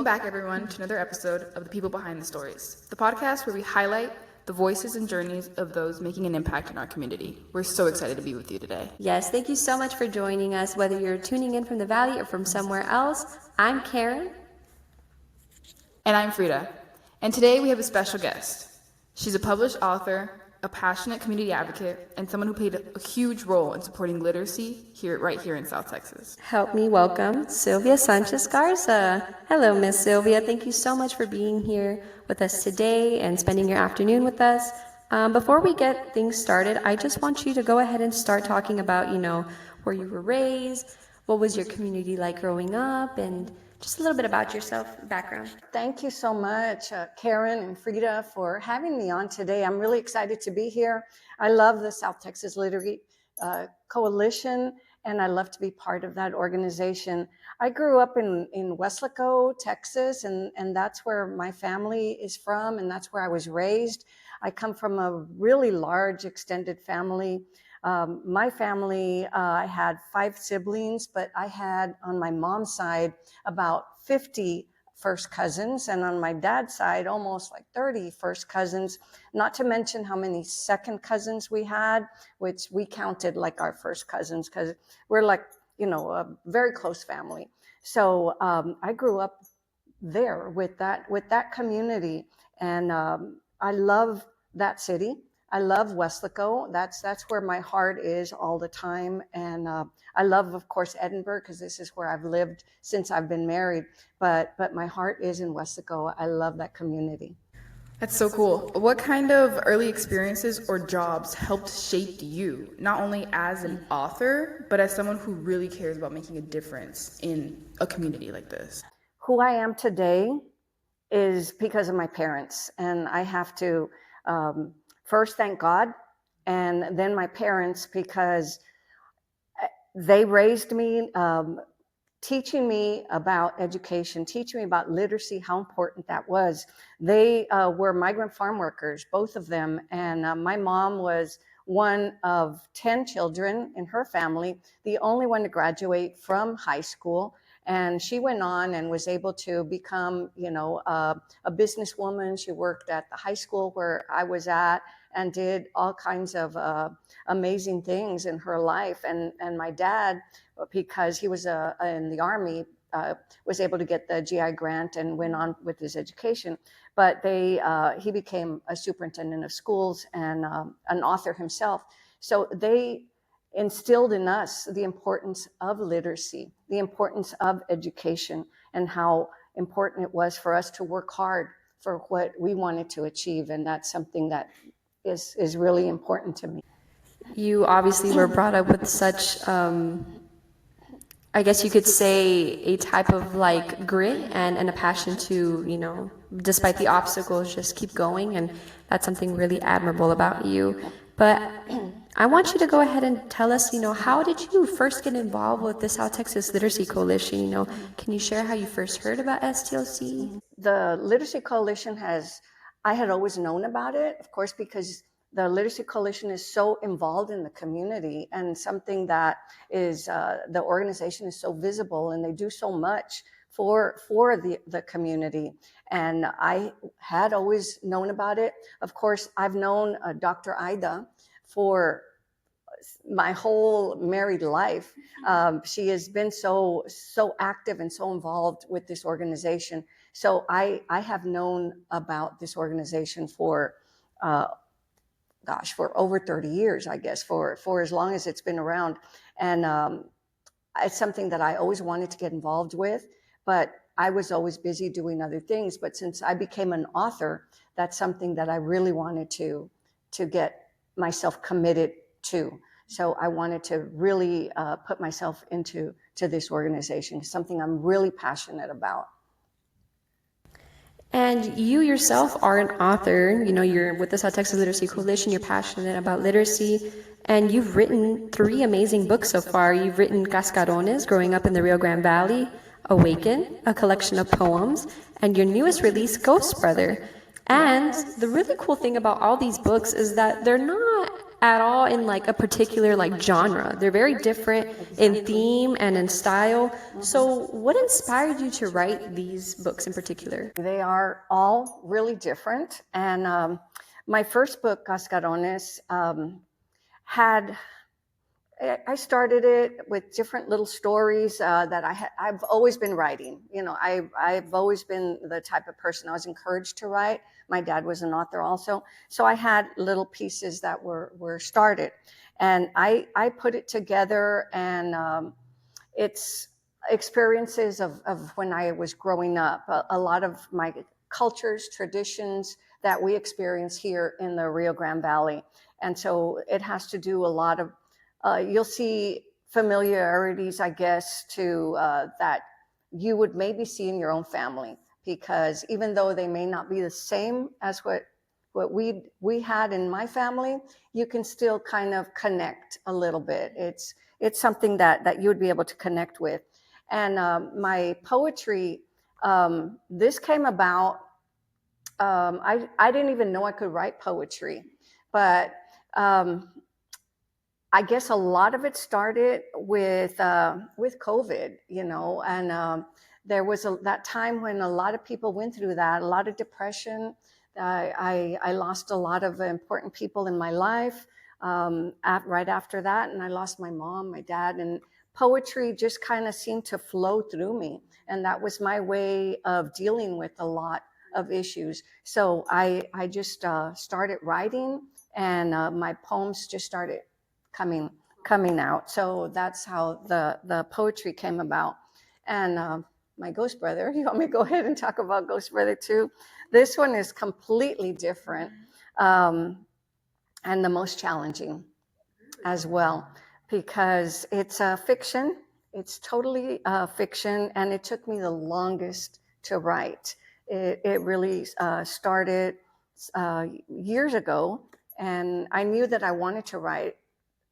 back, everyone, to another episode of The People Behind the Stories, the podcast where we highlight the voices and journeys of those making an impact in our community. We're so excited to be with you today. Yes, thank you so much for joining us, whether you're tuning in from the Valley or from somewhere else. I'm Karen. And I'm Frida. And today we have a special guest. She's a published author, a passionate community advocate, and someone who played a huge role in supporting literacy right here in South Texas. Help me welcome Sylvia Sanchez Garza. Hello, Miss Sylvia. Thank you so much for being here with us today and spending your afternoon with us. Before we get things started, I just want you to go ahead and start talking about, where you were raised, what was your community like growing up, and just a little bit about yourself, background. Thank you so much, Karen and Frida, for having me on today. I'm really excited to be here. I love the South Texas Literary Coalition, and I love to be part of that organization. I grew up in Weslaco, Texas, and that's where my family is from, and that's where I was raised. I come from a really large extended family. My family, I had 5 siblings, but I had on my mom's side about 50 first cousins, and on my dad's side, almost like 30 first cousins, not to mention how many second cousins we had, which we counted like our first cousins because we're like, a very close family. So I grew up there with that community, and I love that city. I love Weslaco. That's where my heart is all the time. And I love, of course, Edinburgh, because this is where I've lived since I've been married. But my heart is in Weslaco. I love that community. That's so cool. What kind of early experiences or jobs helped shape you, not only as an author, but as someone who really cares about making a difference in a community like this? Who I am today is because of my parents. And I have to first thank God, and then my parents, because they raised me, teaching me about education, teaching me about literacy, how important that was. They were migrant farm workers, both of them, and my mom was one of 10 children in her family, the only one to graduate from high school. And she went on and was able to become, a businesswoman. She worked at the high school where I was at and did all kinds of amazing things in her life. And my dad, because he was in the Army, was able to get the GI grant and went on with his education. But he became a superintendent of schools and an author himself. So they instilled in us the importance of literacy, the importance of education, and how important it was for us to work hard for what we wanted to achieve. And that's something that is really important to me. You obviously were brought up with such, I guess you could say, a type of like grit and a passion to, despite the obstacles, just keep going. And that's something really admirable about you. But I want you to go ahead and tell us, how did you first get involved with the South Texas Literacy Coalition? Can you share how you first heard about STLC? The Literacy Coalition I had always known about it, of course, because the Literacy Coalition is so involved in the community, and something that is, the organization is so visible, and they do so much for the community. And I had always known about it. Of course, I've known Dr. Ida for my whole married life. She has been so active and so involved with this organization. So I have known about this organization for over 30 years, I guess, for as long as it's been around. And it's something that I always wanted to get involved with, but I was always busy doing other things. But since I became an author, that's something that I really wanted to get myself committed to. So I wanted to really put myself into this organization. It's something I'm really passionate about. And you yourself are an author. You're with the South Texas Literacy Coalition. You're passionate about literacy. And you've written 3 amazing books so far. You've written Cascarones, Growing Up in the Rio Grande Valley, Awaken, a collection of poems, and your newest release, Ghost Brother. And the really cool thing about all these books is that they're not at all in like a particular like genre. They're very different in theme and in style. So what inspired you to write these books in particular? They are all really different. And my first book, Cascarones, had I started it with different little stories that I've always been writing. You know, I've always been the type of person I was encouraged to write. My dad was an author also. So I had little pieces that were started. And I put it together, and it's experiences of when I was growing up, a lot of my cultures, traditions that we experience here in the Rio Grande Valley. And so it has to do a lot of, you'll see familiarities, I guess, to that you would maybe see in your own family, because even though they may not be the same as what we had in my family, you can still kind of connect a little bit. It's something that you would be able to connect with. And my poetry, this came about, I didn't even know I could write poetry, but I guess a lot of it started with COVID, you know, and there was that time when a lot of people went through that, a lot of depression. I lost a lot of important people in my life right after that, and I lost my mom, my dad, and poetry just kind of seemed to flow through me, and that was my way of dealing with a lot of issues. So I just started writing, and my poems just started coming out. So that's how the poetry came about. And my ghost brother, you want me to go ahead and talk about Ghost Brother too? This one is completely different, and the most challenging as well, because it's fiction. It's totally fiction, and it took me the longest to write. It really started years ago, and I knew that I wanted to write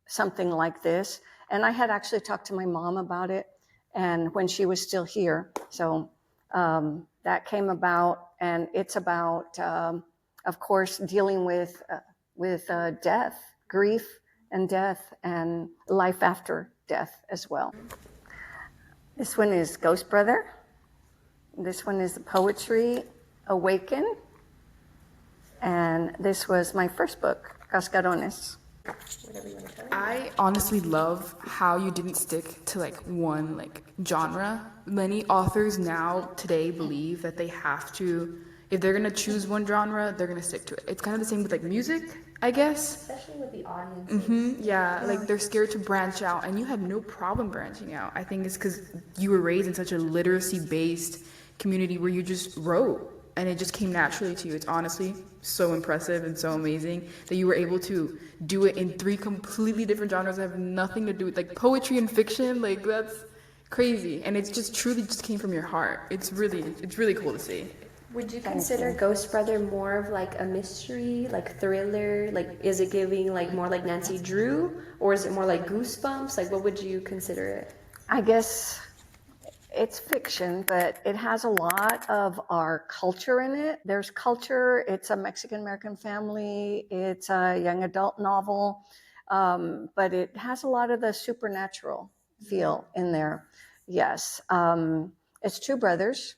something like this. And I had actually talked to my mom about it, and when she was still here. So that came about, and it's about, of course, dealing with death, grief and death, and life after death as well. This one is Ghost Brother. This one is the poetry, Awaken. And this was my first book, Cascarones. I honestly love how you didn't stick to like one like genre. Many authors now today believe that they have to, if they're gonna choose one genre, they're gonna stick to it. It's kind of the same with like music, I guess. Especially with the audiences. Yeah, like they're scared to branch out, and you had no problem branching out. I think it's because you were raised in such a literacy-based community where you just wrote, and it just came naturally to you. It's honestly so impressive and so amazing that you were able to do it in 3 completely different genres that have nothing to do with like poetry and fiction. Like that's crazy, and it's just truly just came from your heart. It's really cool to see. Would you consider Ghost Brother more of like a mystery, like thriller? Like, is it giving like more like Nancy Drew, or is it more like Goosebumps? Like, what would you consider it? I guess it's fiction, but it has a lot of our culture in it. There's culture. It's a Mexican-American family. It's a young adult novel, but it has a lot of the supernatural feel in there. Yes. It's 2 brothers.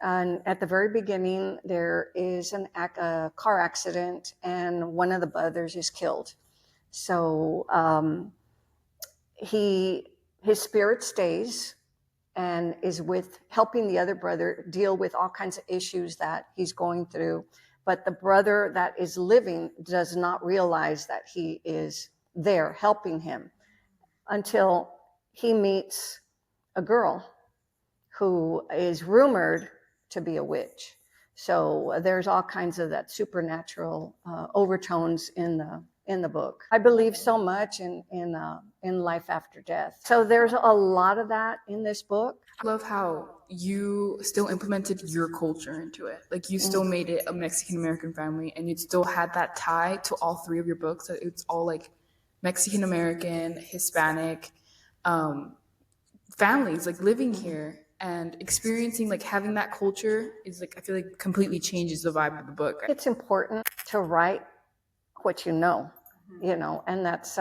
And at the very beginning, there is a car accident, and one of the brothers is killed. So his spirit stays and is with helping the other brother deal with all kinds of issues that he's going through. But the brother that is living does not realize that he is there helping him until he meets a girl who is rumored to be a witch. So there's all kinds of that supernatural overtones in the book. I believe so much in life after death. So there's a lot of that in this book. I love how you still implemented your culture into it. Like you still made it a Mexican-American family, and you still had that tie to all 3 of your books. That it's all like Mexican-American, Hispanic families like living here and experiencing, like having that culture is like, I feel like completely changes the vibe of the book. It's important to write what you know. you know, and that's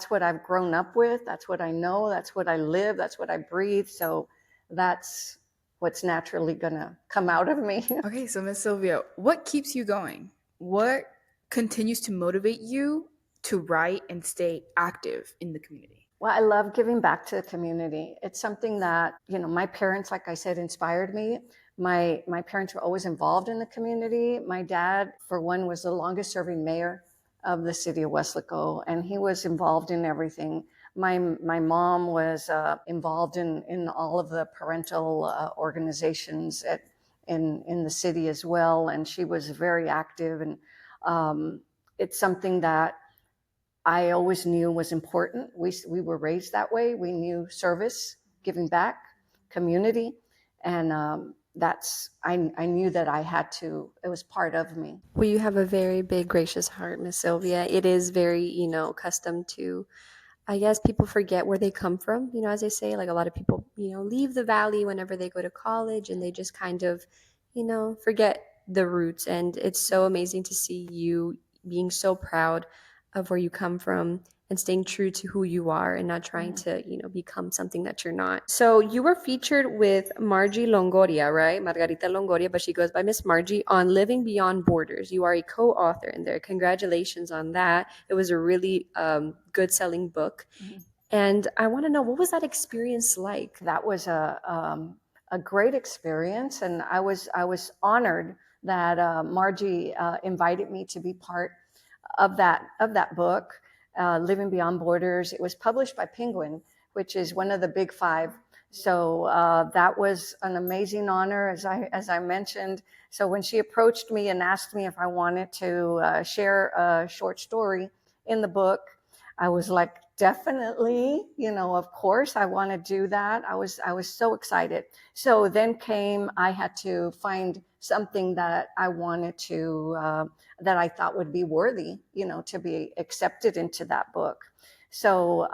what I've grown up with. That's what I know. That's what I live. That's what I breathe. So that's what's naturally gonna come out of me. Okay, so Miss Sylvia, what keeps you going? What continues to motivate you to write and stay active in the community? Well, I love giving back to the community. It's something that, you know, my parents, like I said, inspired me. My parents were always involved in the community. My dad, for one, was the longest serving mayor of the city of Weslaco, and he was involved in everything. My mom was involved in all of the parental organizations in the city as well, and she was very active. And it's something that I always knew was important. We were raised that way. We knew service, giving back, community, and I knew that I had to. It was part of me. Well, you have a very big, gracious heart, Miss Sylvia. It is very, accustomed to, I guess people forget where they come from, as they say, like a lot of people, leave the valley whenever they go to college and they just kind of, forget the roots. And it's so amazing to see you being so proud of where you come from and staying true to who you are and not trying to, become something that you're not. So you were featured with Margie Longoria, right? Margarita Longoria, but she goes by Miss Margie on Living Beyond Borders. You are a co-author in there. Congratulations on that. It was a really good selling book. And I want to know, what was that experience like? That was a great experience, and I was honored that Margie invited me to be part of that book, Living Beyond Borders. It was published by Penguin, which is one of the big five. So that was an amazing honor, as I mentioned. So when she approached me and asked me if I wanted to share a short story in the book, I was like, definitely, of course I want to do that. I was so excited. So then I had to find something that I wanted to, that I thought would be worthy, to be accepted into that book. So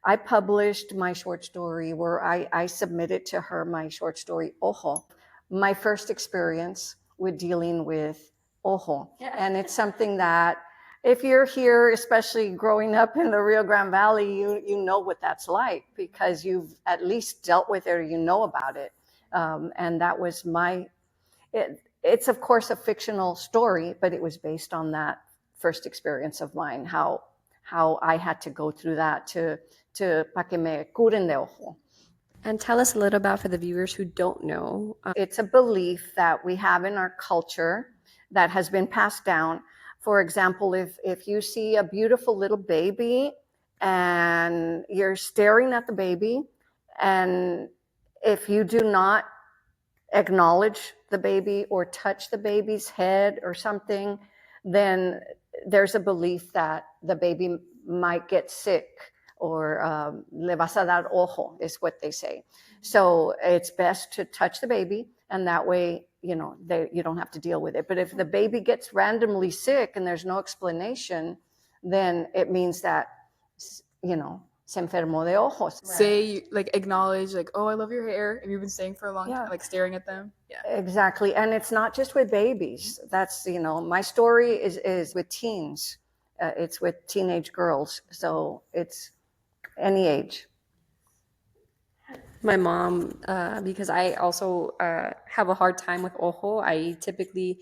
I published my short story where I submitted to her my short story, Ojo, my first experience with dealing with Ojo. Yeah. And it's something that, if you're here, especially growing up in the Rio Grande Valley, you know what that's like because you've at least dealt with it or you know about it. And that was it's of course a fictional story, but it was based on that first experience of mine, how I had to go through that to pa que me curen de ojo. And tell us a little about, for the viewers who don't know. It's a belief that we have in our culture that has been passed down. For example, if you see a beautiful little baby and you're staring at the baby, and if you do not acknowledge the baby or touch the baby's head or something, then there's a belief that the baby might get sick or le vas a dar ojo, is what they say. So it's best to touch the baby, and that way, you don't have to deal with it. But if the baby gets randomly sick and there's no explanation, then it means that, se enfermó de ojos. Say, like, acknowledge, like, oh, I love your hair. Have you been saying for a long time, like staring at them? Yeah. Exactly. And it's not just with babies. That's, my story is with teens. It's with teenage girls. So it's any age. My mom, because I also have a hard time with ojo. I typically,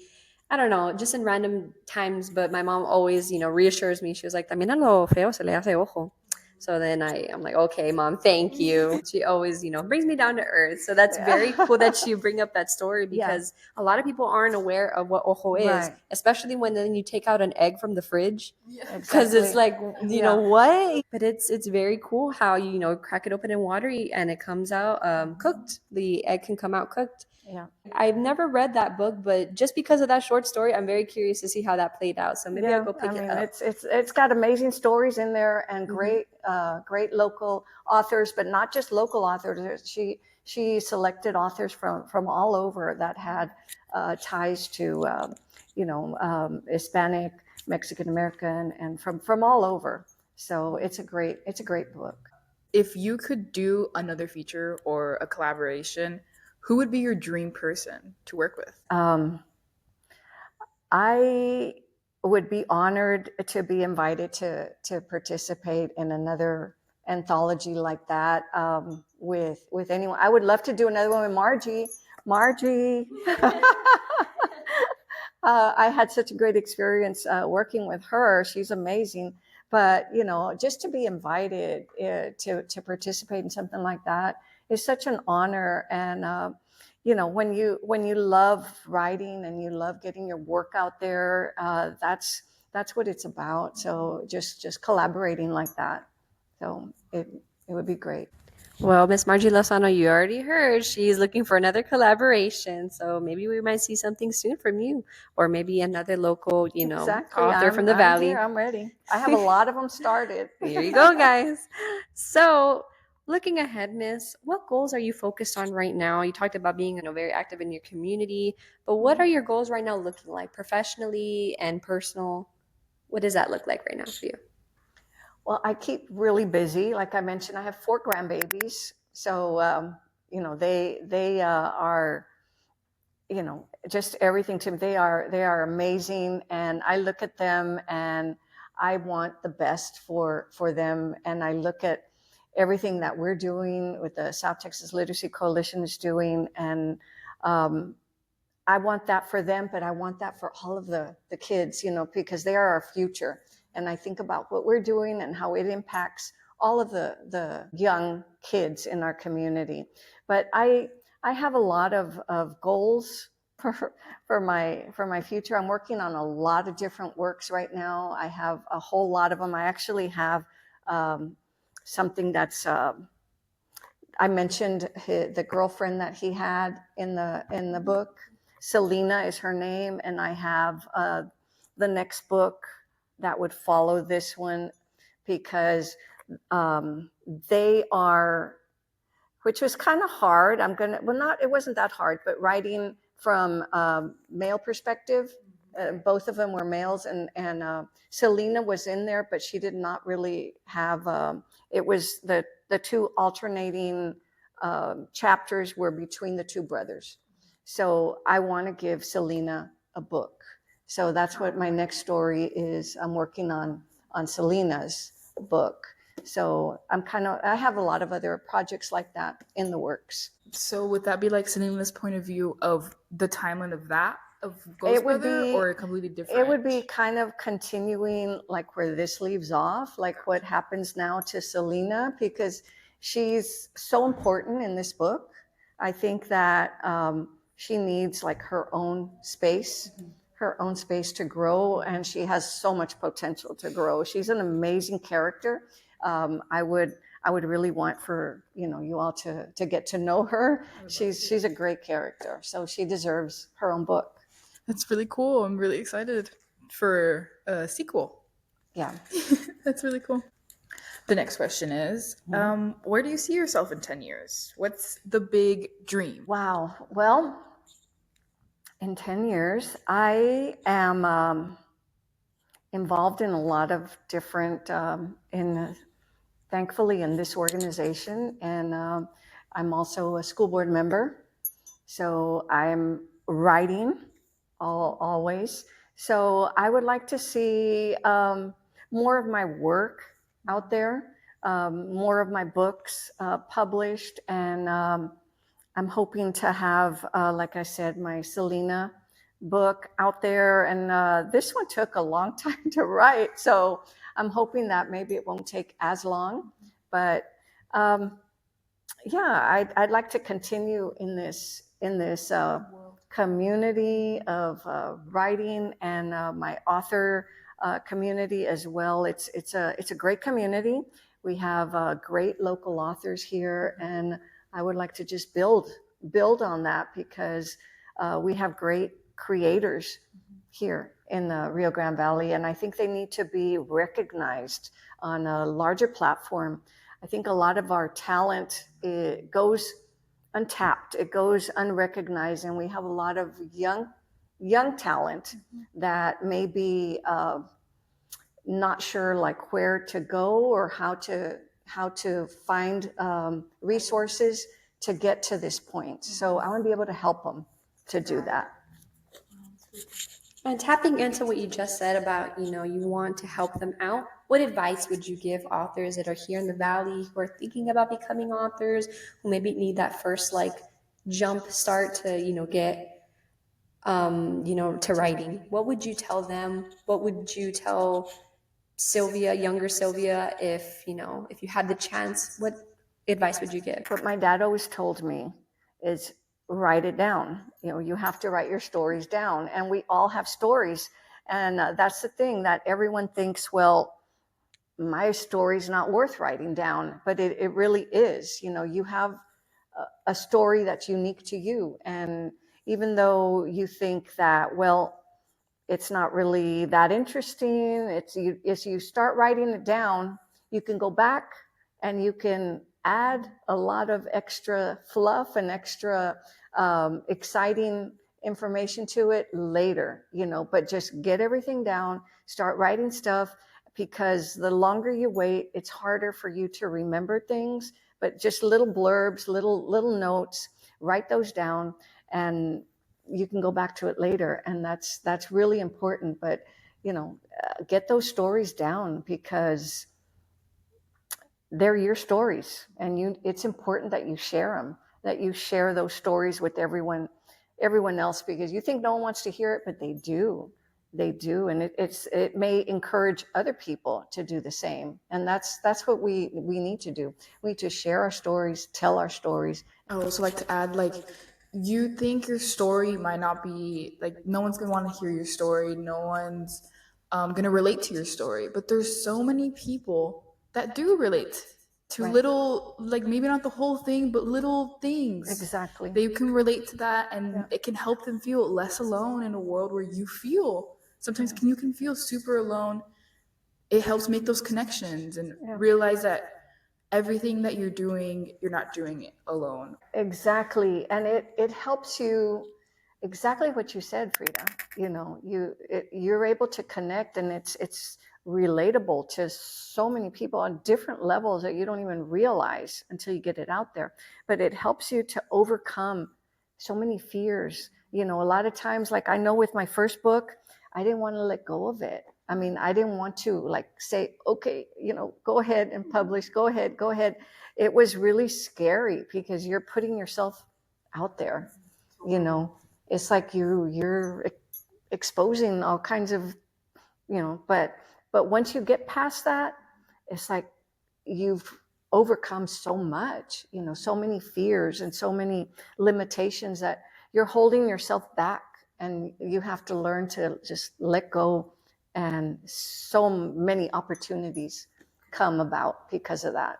I don't know, just in random times, but my mom always, reassures me. She was like, también a lo feo se le hace ojo. So then I'm like, okay, Mom, thank you. She always, brings me down to earth. So that's very cool that you bring up that story, because a lot of people aren't aware of what ojo is, especially when then you take out an egg from the fridge. Because it's like, you know what? But it's very cool how you crack it open in water and it comes out cooked. The egg can come out cooked. Yeah. I've never read that book, but just because of that short story, I'm very curious to see how that played out. So maybe I'll go pick it up. It's got amazing stories in there and great local authors, but not just local authors. She selected authors from all over that had ties to Hispanic, Mexican American, and from all over. So it's a great book. If you could do another feature or a collaboration, who would be your dream person to work with? I would be honored to be invited to participate in another anthology like that, with anyone. I would love to do another one with Margie. Margie. I had such a great experience working with her. She's amazing. But, you know, just to be invited to participate in something like that is such an honor. And, you know, when you love writing and you love getting your work out there, that's what it's about. So just collaborating like that. So it would be great. Well, Miss Margie Lozano, you already heard she's looking for another collaboration. So maybe we might see something soon from you, or maybe another local, Exactly. author from the I'm Valley. here. I'm ready. I have a lot of them started. There you go, guys. So, looking ahead, Miss, what goals are you focused on right now? You talked about being, very active in your community, but what are your goals right now looking like professionally and personal? What does that look like right now for you? Well, I keep really busy. Like I mentioned, I have 4 grandbabies. So, you know, they are, you know, just everything to me. They are amazing. And I look at them and I want the best for them. And I look at everything that we're doing with the South Texas Literacy Coalition is doing. And, I want that for them, but I want that for all of the kids, you know, because they are our future. And I think about what we're doing and how it impacts all of the young kids in our community. But I have a lot of goals for my future. I'm working on a lot of different works right now. I have a whole lot of them. I actually have something that's I mentioned the girlfriend that he had in the book. Selena is her name, and I have the next book that would follow this one, because they are, which was kind of hard. It wasn't that hard, but writing from male perspective. Both of them were males, and Selena was in there, but she did not really have. It was the 2 alternating chapters were between the 2 brothers. So I want to give Selena a book. So that's what my next story is. I'm working on Selena's book. So I have a lot of other projects like that in the works. So would that be like Selena's point of view of the timeline of that, of Ghost It would Brother, be- or completely different? It would be kind of continuing like where this leaves off, like what happens now to Selena, because she's so important in this book. I think that she needs like her own space to grow, and she has so much potential to grow. She's an amazing character. I would really want for you all to get to know her. She's a great character, so she deserves her own book. That's really cool. I'm really excited for a sequel. Yeah. That's really cool. The next question is, where do you see yourself in 10 years? What's the big dream? Wow. Well, in 10 years, I am involved in a lot of different, thankfully in this organization. And I'm also a school board member. So I'm writing always. So I would like to see more of my work out there, more of my books published. And I'm hoping to have, like I said, my Selena book out there. And this one took a long time to write. So I'm hoping that maybe it won't take as long. But yeah, I'd like to continue in this community of writing, and my author community as well. It's a great community. We have great local authors here, and I would like to just build on that, because we have great creators here in the Rio Grande Valley, and I think they need to be recognized on a larger platform. I think a lot of our talent, it goes untapped, it goes unrecognized, and we have a lot of young talent that may be not sure like where to go or how to find resources to get to this point. So I want to be able to help them to do that. And tapping into what you just said about, you want to help them out, what advice would you give authors that are here in the Valley who are thinking about becoming authors, who maybe need that first like jump start to, get, to writing? What would you tell them? What would you tell Sylvia, younger Sylvia, if you had the chance? What advice would you give? What my dad always told me is write it down. You have to write your stories down, and we all have stories. And that's the thing that everyone thinks, well, my story's not worth writing down, but it really is. You have a story that's unique to you. And even though you think that, well, it's not really that interesting, if you start writing it down, you can go back and you can add a lot of extra fluff and extra exciting information to it later, but just get everything down, start writing stuff, because the longer you wait, it's harder for you to remember things. But just little blurbs, little notes, write those down, and you can go back to it later. And that's really important. But get those stories down, because they're your stories, and it's important that you share them, that you share those stories with everyone else, because you think no one wants to hear it, but they do. And it may encourage other people to do the same. And that's what we need to do. We need to share our stories, tell our stories. I would also like to add, like, you think your story might not be, like, no one's gonna want to hear your story, no one's gonna relate to your story, but there's so many people that do relate to Right. little, like, maybe not the whole thing, but little things. Exactly. They can relate to that, and Yeah. it can help them feel less alone in a world where you feel sometimes you can feel super alone. It helps make those connections and realize that everything that you're doing, you're not doing it alone. Exactly. And it helps you, exactly what you said, Frida. You're able to connect, and it's relatable to so many people on different levels that you don't even realize until you get it out there. But it helps you to overcome so many fears. A lot of times, like I know with my first book, I didn't want to let go of it. I mean, I didn't want to like say, okay, go ahead and publish, go ahead. It was really scary, because you're putting yourself out there. It's like you're exposing all kinds of, but once you get past that, it's like you've overcome so much, so many fears and so many limitations that you're holding yourself back, and you have to learn to just let go. And so many opportunities come about because of that.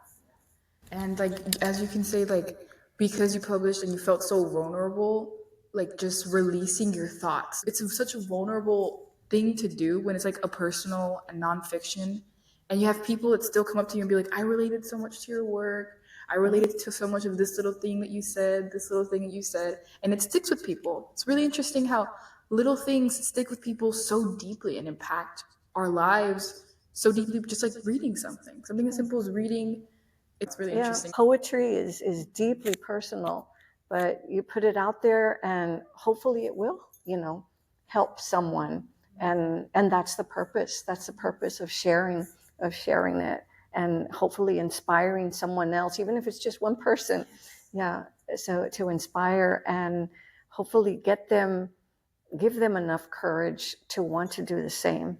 And like, as you can say, like, because you published and you felt so vulnerable, like just releasing your thoughts, it's such a vulnerable thing to do when it's like a personal and nonfiction, and you have people that still come up to you and be like, I related so much to your work, I related to so much of this little thing that you said, this little thing that you said, and it sticks with people. It's really interesting how little things stick with people so deeply and impact our lives so deeply, just like reading something as simple as reading. It's really interesting. Poetry is deeply personal, but you put it out there, and hopefully it will, help someone. And that's the purpose. That's the purpose of sharing it, and hopefully inspiring someone else, even if it's just one person. Yeah. So to inspire and hopefully give them enough courage to want to do the same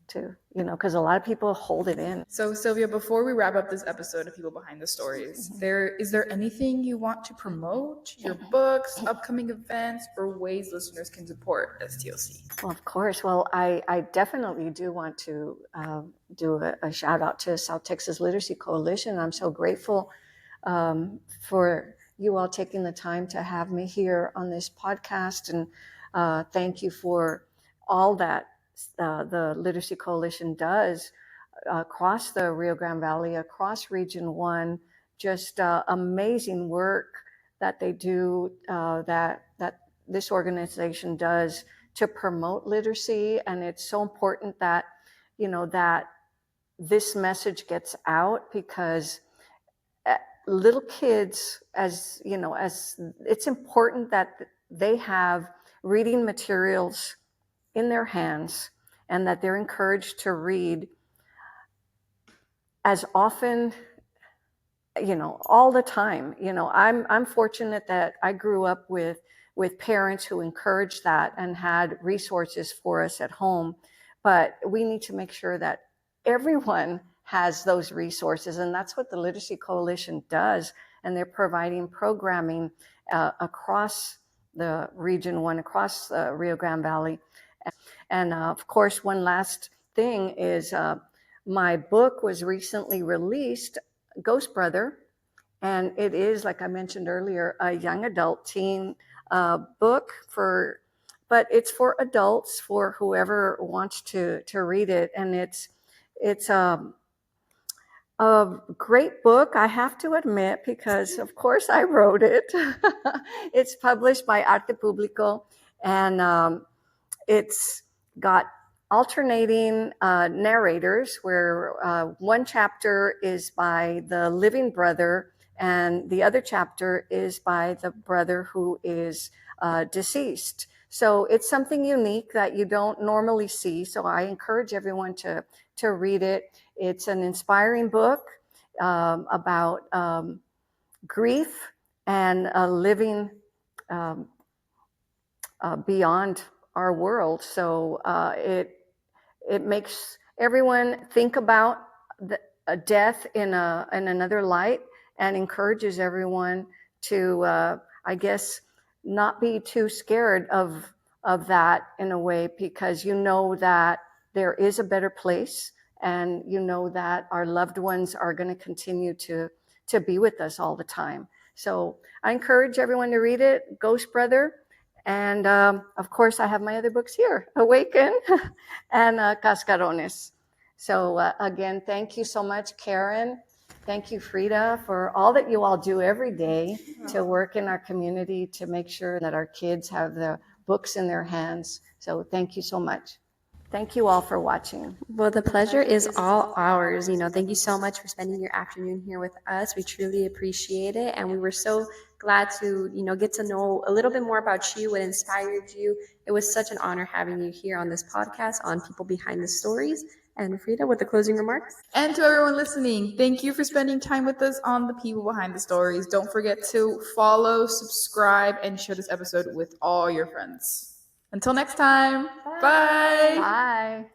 too, because a lot of people hold it in. So, Sylvia, before we wrap up this episode of People Behind the Stories, is there anything you want to promote? Your books, upcoming events, or ways listeners can support STLC? Well, of course. Well, I definitely do want to do a shout out to South Texas Literacy Coalition. I'm so grateful for you all taking the time to have me here on this podcast, and thank you for all that the Literacy Coalition does across the Rio Grande Valley, across Region 1, just amazing work that they do, that this organization does to promote literacy. And it's so important that, that this message gets out, because little kids, as it's important that they have reading materials in their hands, and that they're encouraged to read as often, all the time. I'm fortunate that I grew up with parents who encouraged that and had resources for us at home. But we need to make sure that everyone has those resources, and that's what the Literacy Coalition does. And they're providing programming across the Region 1, across the Rio Grande Valley. And of course, one last thing is my book was recently released, Ghost Brother, and it is, like I mentioned earlier, a young adult teen book but it's for adults, for whoever wants to read it. And it's a great book, I have to admit, because of course I wrote it. It's published by Arte Público, and it's got alternating narrators, where one chapter is by the living brother and the other chapter is by the brother who is deceased. So it's something unique that you don't normally see. So I encourage everyone to read it. It's an inspiring book about grief and living beyond our world. So it makes everyone think about a death in another light, and encourages everyone to, I guess, not be too scared of that in a way, because that there is a better place, and that our loved ones are going to continue to be with us all the time. So I encourage everyone to read it, Ghost Brother. And of course, I have my other books here, Awaken and Cascarones. So again, thank you so much, Karen. Thank you, Frida, for all that you all do every day to work in our community to make sure that our kids have the books in their hands. So thank you so much. Thank you all for watching. Well, the pleasure is all ours. Thank you so much for spending your afternoon here with us. We truly appreciate it. And we were so glad to, get to know a little bit more about you, what inspired you. It was such an honor having you here on this podcast on People Behind the Stories. And Frida, with the closing remarks. And to everyone listening, thank you for spending time with us on the People Behind the Stories. Don't forget to follow, subscribe, and share this episode with all your friends. Until next time, bye. Bye.